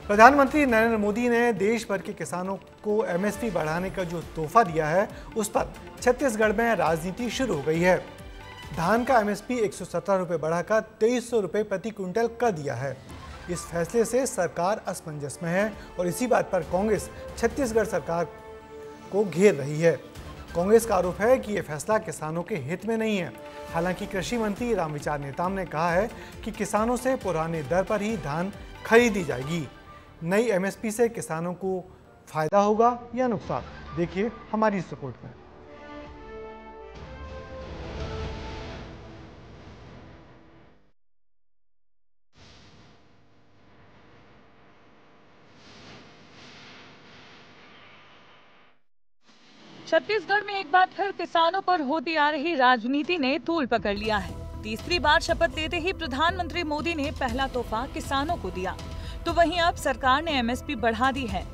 प्रधानमंत्री नरेंद्र मोदी ने देश भर के किसानों को एमएसपी बढ़ाने का जो तोहफा दिया है, उस पर छत्तीसगढ़ में राजनीति शुरू हो गई है। धान का एमएसपी 117 रुपये बढ़ाकर 2300 रुपये प्रति क्विंटल कर दिया है। इस फैसले से सरकार असमंजस में है और इसी बात पर कांग्रेस छत्तीसगढ़ सरकार को घेर रही है। कांग्रेस का आरोप है कि यह फैसला किसानों के हित में नहीं है। हालांकि कृषि मंत्री रामविचार नेताम ने कहा है कि किसानों से पुराने दर पर ही धान खरीदी जाएगी। नई एमएसपी से किसानों को फायदा होगा या नुकसान, देखिए हमारी इस रिपोर्ट में। छत्तीसगढ़ में एक बार फिर किसानों पर होती आ रही राजनीति ने तूल पकड़ लिया है। तीसरी बार शपथ लेते ही प्रधानमंत्री मोदी ने पहला तोहफा किसानों को दिया, तो वहीं अब सरकार ने एमएसपी बढ़ा दी है।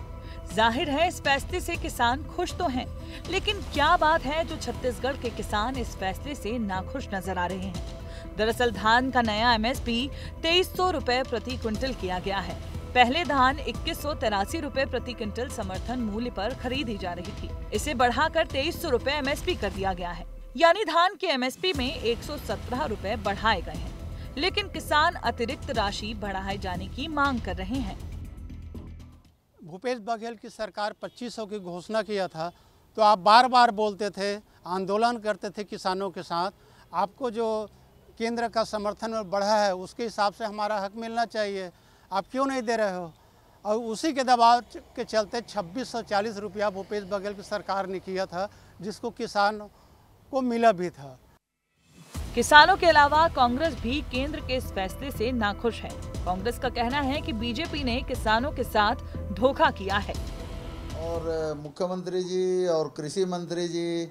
जाहिर है इस फैसले से किसान खुश तो हैं, लेकिन क्या बात है जो छत्तीसगढ़ के किसान इस फैसले से नाखुश नजर आ रहे हैं। दरअसल धान का नया एमएसपी 2300 रुपए प्रति क्विंटल किया गया है। पहले धान 2183 रुपए प्रति क्विंटल समर्थन मूल्य पर खरीदी जा रही थी। इसे बढ़ाकर 2300 रुपए एमएसपी कर दिया गया है, यानी धान के एमएसपी में 117 रुपए बढ़ाए गए हैं। लेकिन किसान अतिरिक्त राशि बढ़ाए जाने की मांग कर रहे हैं। भूपेश बघेल की सरकार 2500 की घोषणा किया था, तो आप बार बार बोलते थे, आंदोलन करते थे किसानों के साथ। आपको जो केंद्र का समर्थन बढ़ा है उसके हिसाब से हमारा हक मिलना चाहिए, आप क्यों नहीं दे रहे हो? और उसी के दबाव के चलते 2640 रुपया भूपेश बघेल की सरकार ने किया था, जिसको किसान को मिला भी था। किसानों के अलावा कांग्रेस भी केंद्र के इस फैसले से नाखुश है। कांग्रेस का कहना है कि बीजेपी ने किसानों के साथ धोखा किया है। और मुख्यमंत्री जी और कृषि मंत्री जी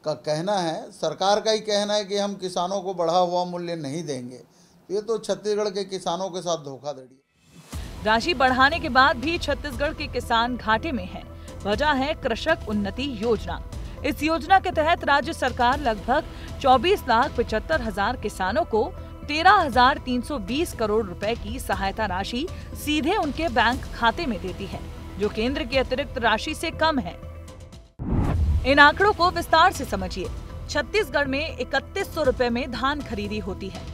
का कहना है, सरकार का ही कहना है कि हम किसानों को बढ़ा हुआ मूल्य नहीं देंगे। ये तो छत्तीसगढ़ के किसानों के साथ धोखाधड़ी है। राशि बढ़ाने के बाद भी छत्तीसगढ़ के किसान घाटे में हैं। वजह है कृषक उन्नति योजना। इस योजना के तहत राज्य सरकार लगभग 24,75,000 किसानों को 13,320 करोड़ रुपए की सहायता राशि सीधे उनके बैंक खाते में देती है, जो केंद्र की अतिरिक्त राशि से कम है। इन आंकड़ों को विस्तार से समझिए। छत्तीसगढ़ में 3100 रुपए में धान खरीदी होती है।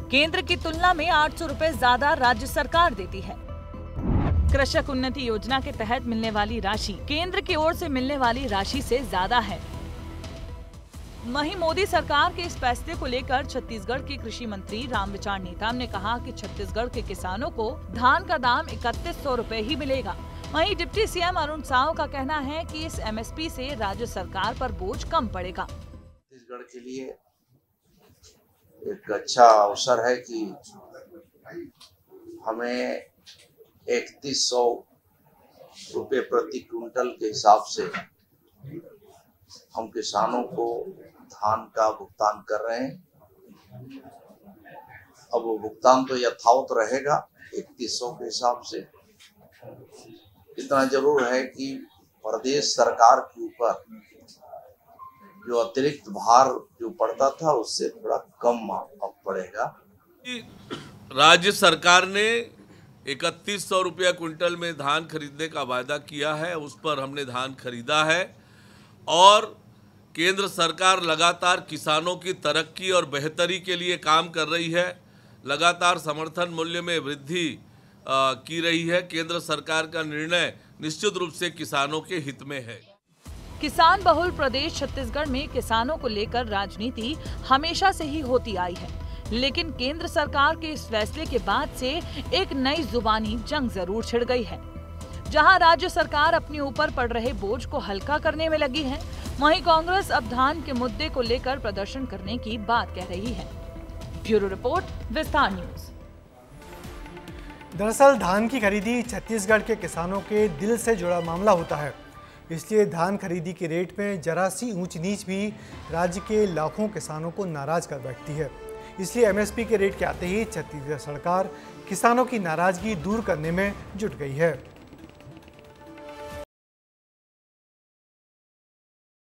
केंद्र की तुलना में 800 रुपए ज्यादा राज्य सरकार देती है। कृषक उन्नति योजना के तहत मिलने वाली राशि केंद्र की ओर से मिलने वाली राशि से ज्यादा है। वहीं मोदी सरकार के इस फैसले को लेकर छत्तीसगढ़ के कृषि मंत्री रामविचार नेताम ने कहा कि छत्तीसगढ़ के किसानों को धान का दाम 3100 रुपए ही मिलेगा। वहीं डिप्टी सीएम अरुण साव का कहना है कि इस एमएसपी से राज्य सरकार पर बोझ कम पड़ेगा। छत्तीसगढ़ के लिए एक अच्छा अवसर है कि हमें 3100 रुपये प्रति क्विंटल के हिसाब से हम किसानों को धान का भुगतान कर रहे हैं। अब वो भुगतान तो यथावत रहेगा 3100 के हिसाब से। इतना जरूर है कि प्रदेश सरकार के ऊपर जो अतिरिक्त भार जो पड़ता था उससे थोड़ा कम अब पड़ेगा। राज्य सरकार ने 3100 रुपया क्विंटल में धान खरीदने का वायदा किया है, उस पर हमने धान खरीदा है। और केंद्र सरकार लगातार किसानों की तरक्की और बेहतरी के लिए काम कर रही है। लगातार समर्थन मूल्य में वृद्धि की रही है। केंद्र सरकार का निर्णय निश्चित रूप से किसानों के हित में है। किसान बहुल प्रदेश छत्तीसगढ़ में किसानों को लेकर राजनीति हमेशा से ही होती आई है, लेकिन केंद्र सरकार के इस फैसले के बाद से एक नई जुबानी जंग जरूर छिड़ गई है। जहां राज्य सरकार अपने ऊपर पड़ रहे बोझ को हल्का करने में लगी है, वहीं कांग्रेस अब धान के मुद्दे को लेकर प्रदर्शन करने की बात कह रही है। ब्यूरो रिपोर्ट, विस्तार न्यूज। दरअसल धान की खरीदी छत्तीसगढ़ के किसानों के दिल से जुड़ा मामला होता है, इसलिए धान खरीदी के रेट में जरा सी ऊंच नीच भी राज्य के लाखों किसानों को नाराज कर बैठती है। इसलिए एमएसपी के रेट के आते ही छत्तीसगढ़ सरकार किसानों की नाराजगी दूर करने में जुट गई है।